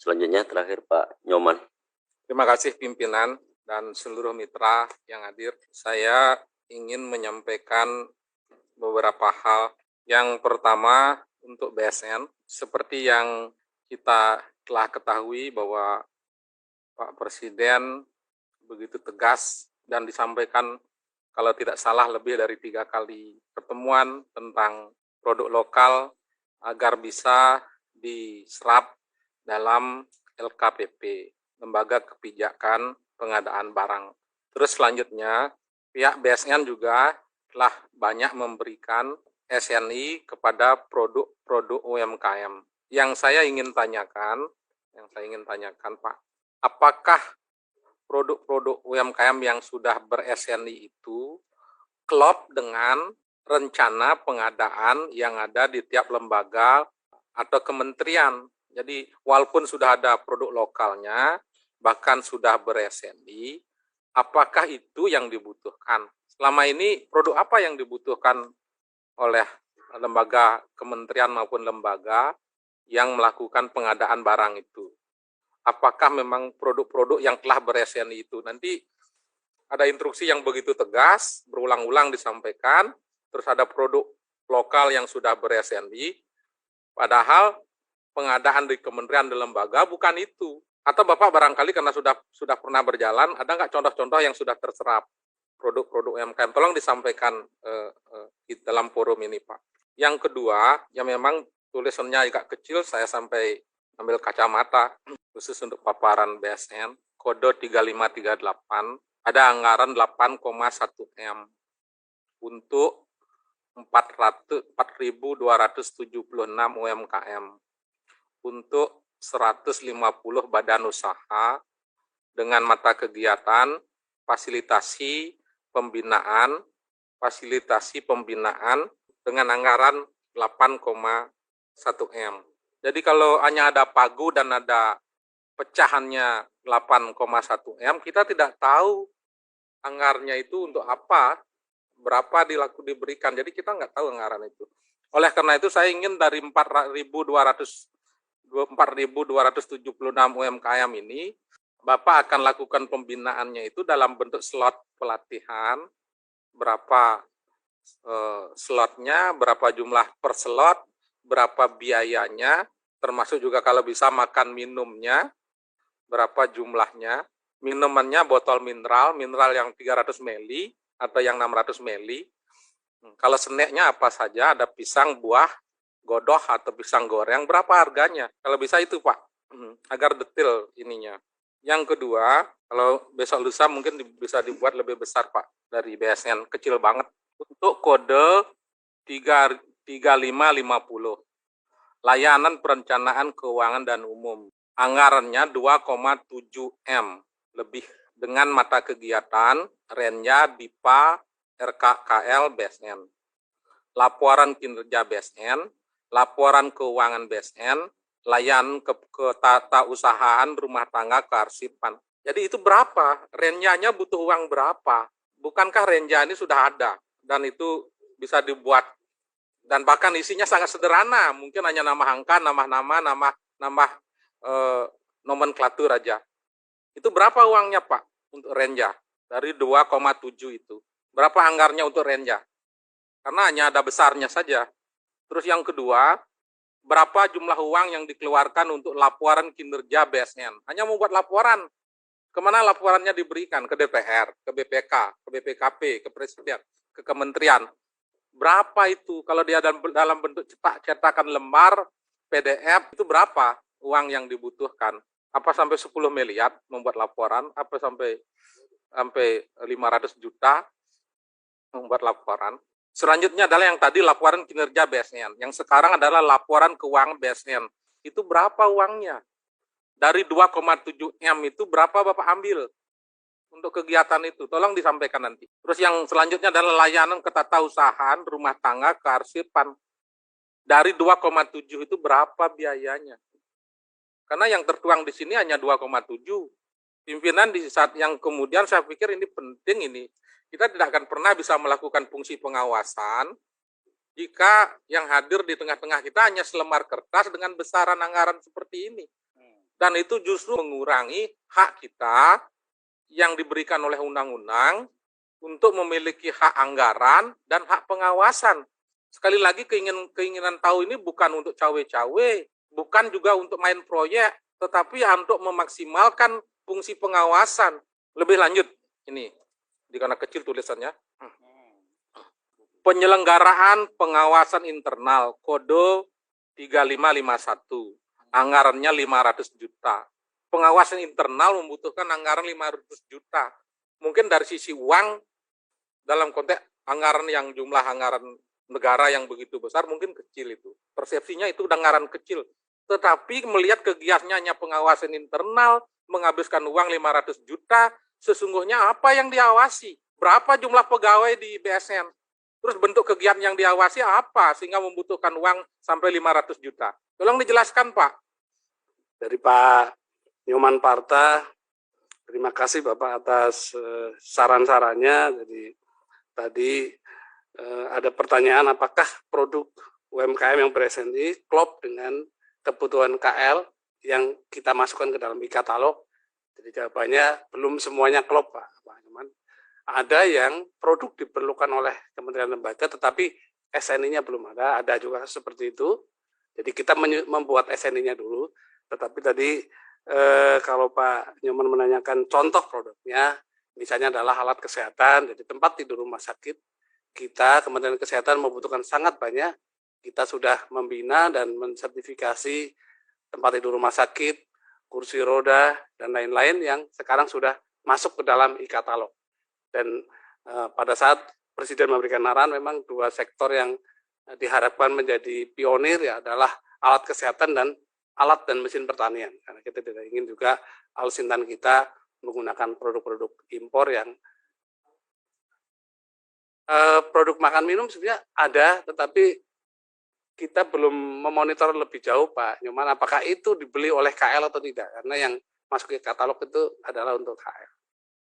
Selanjutnya terakhir Pak Nyoman. Terima kasih pimpinan dan seluruh mitra yang hadir. Saya ingin menyampaikan beberapa hal. Yang pertama untuk BSN, seperti yang kita telah ketahui bahwa Pak Presiden begitu tegas dan disampaikan kalau tidak salah lebih dari 3 kali pertemuan tentang produk lokal agar bisa diserap dalam LKPP, Lembaga Kebijakan Pengadaan Barang. Terus selanjutnya, pihak BSN juga telah banyak memberikan SNI kepada produk-produk UMKM. Yang saya ingin tanyakan Pak, apakah produk-produk UMKM yang sudah ber-SNI itu klop dengan rencana pengadaan yang ada di tiap lembaga atau kementerian? Jadi walaupun sudah ada produk lokalnya, bahkan sudah ber-SNI, apakah itu yang dibutuhkan? Selama ini produk apa yang dibutuhkan oleh lembaga kementerian maupun lembaga yang melakukan pengadaan barang itu? Apakah memang produk-produk yang telah ber-SNI itu? Nanti ada instruksi yang begitu tegas, berulang-ulang disampaikan, terus ada produk lokal yang sudah ber-SNI, padahal pengadaan di kementerian dan lembaga bukan itu. Atau Bapak barangkali karena sudah pernah berjalan, ada nggak contoh-contoh yang sudah terserap produk-produk UMKM? Tolong disampaikan di dalam forum ini, Pak. Yang kedua, yang memang tulisannya agak kecil, saya sampai ambil kacamata, khusus untuk paparan BSN, kode 3538, ada anggaran 8,1 M untuk 4.276 UMKM, untuk 150 badan usaha dengan mata kegiatan fasilitasi pembinaan dengan anggaran 8,1 M. Jadi kalau hanya ada pagu dan ada pecahannya 8,1 M, kita tidak tahu anggarannya itu untuk apa, berapa diberikan. Jadi kita nggak tahu anggaran itu. Oleh karena itu saya ingin dari 4.276 UMKM ini, Bapak akan lakukan pembinaannya itu dalam bentuk slot pelatihan, berapa slotnya, berapa jumlah per slot, berapa biayanya, termasuk juga kalau bisa makan minumnya, berapa jumlahnya, minumannya botol mineral yang 300 ml atau yang 600 ml. Kalau snacknya apa saja, ada pisang, buah, godoh atau pisang goreng, berapa harganya? Kalau bisa itu Pak, agar detail ininya. Yang kedua, kalau besok lusa mungkin bisa dibuat lebih besar Pak, dari BSN, kecil banget. Untuk kode 3550, layanan perencanaan keuangan dan umum, anggarannya 2,7 M lebih, dengan mata kegiatan Renja, BIPA, RKKL, BSN, laporan kinerja BSN, laporan keuangan BSN, layanan ke tata usahaan rumah tangga kearsipan. Jadi itu berapa? Renjanya butuh uang berapa? Bukankah renja ini sudah ada dan itu bisa dibuat, dan bahkan isinya sangat sederhana, mungkin hanya nama angka, nama nomenklatur aja. Itu berapa uangnya Pak untuk renja? Dari 2,7 itu. Berapa anggarnya untuk renja? Karena hanya ada besarnya saja. Terus yang kedua, berapa jumlah uang yang dikeluarkan untuk laporan kinerja BSN? Hanya membuat laporan. Kemana laporannya diberikan? Ke DPR, ke BPK, ke BPKP, ke Presiden, ke Kementerian. Berapa itu? Kalau dia dalam bentuk cetakan lembar, PDF, itu berapa uang yang dibutuhkan? Apa sampai 10 miliar membuat laporan? Apa sampai 500 juta membuat laporan? Selanjutnya adalah yang tadi laporan kinerja BSN. Yang sekarang adalah laporan keuangan BSN. Itu berapa uangnya? Dari 2,7 M itu berapa Bapak ambil untuk kegiatan itu? Tolong disampaikan nanti. Terus yang selanjutnya adalah layanan ketatausahaan rumah tangga kearsipan. Dari 2,7 itu berapa biayanya? Karena yang tertuang di sini hanya 2,7. Pimpinan di saat yang kemudian saya pikir ini penting ini. Kita tidak akan pernah bisa melakukan fungsi pengawasan jika yang hadir di tengah-tengah kita hanya selembar kertas dengan besaran anggaran seperti ini. dan itu justru mengurangi hak kita yang diberikan oleh undang-undang untuk memiliki hak anggaran dan hak pengawasan. Sekali lagi keinginan tahu ini bukan untuk cawe-cawe, bukan juga untuk main proyek, tetapi untuk memaksimalkan fungsi pengawasan. Lebih lanjut, ini, karena kecil tulisannya. Penyelenggaraan pengawasan internal, kode 3551, anggarannya 500 juta. Pengawasan internal membutuhkan anggaran 500 juta. Mungkin dari sisi uang, dalam konteks anggaran yang jumlah anggaran negara yang begitu besar, mungkin kecil itu. Persepsinya itu anggaran kecil. Tetapi melihat kegiatannya pengawasan internal, menghabiskan uang 500 juta, sesungguhnya apa yang diawasi? Berapa jumlah pegawai di BSN? Terus bentuk kegiatan yang diawasi apa sehingga membutuhkan uang sampai 500 juta? Tolong dijelaskan, Pak. Dari Pak Nyoman Parta, terima kasih Bapak atas saran-sarannya. Jadi tadi ada pertanyaan apakah produk UMKM yang ber-SNI klop dengan kebutuhan KL yang kita masukkan ke dalam e-katalog. Jadi jawabannya belum semuanya klop, Pak Nyoman. Ada yang produk diperlukan oleh kementerian lembaga tetapi SNI-nya belum ada juga seperti itu. Jadi kita membuat SNI-nya dulu, tetapi tadi kalau Pak Nyoman menanyakan contoh produknya, misalnya adalah alat kesehatan, jadi tempat tidur rumah sakit, kita Kementerian Kesehatan membutuhkan sangat banyak, kita sudah membina dan mensertifikasi tempat tidur rumah sakit, kursi roda, dan lain-lain yang sekarang sudah masuk ke dalam e-katalog. Dan pada saat Presiden memberikan arahan, memang dua sektor yang diharapkan menjadi pionir ya adalah alat kesehatan dan alat dan mesin pertanian. Karena kita tidak ingin juga alusintan kita menggunakan produk-produk impor yang produk makan minum sebenarnya ada, tetapi kita belum memonitor lebih jauh, Pak Nyoman, apakah itu dibeli oleh KL atau tidak. Karena yang masuk ke katalog itu adalah untuk KL.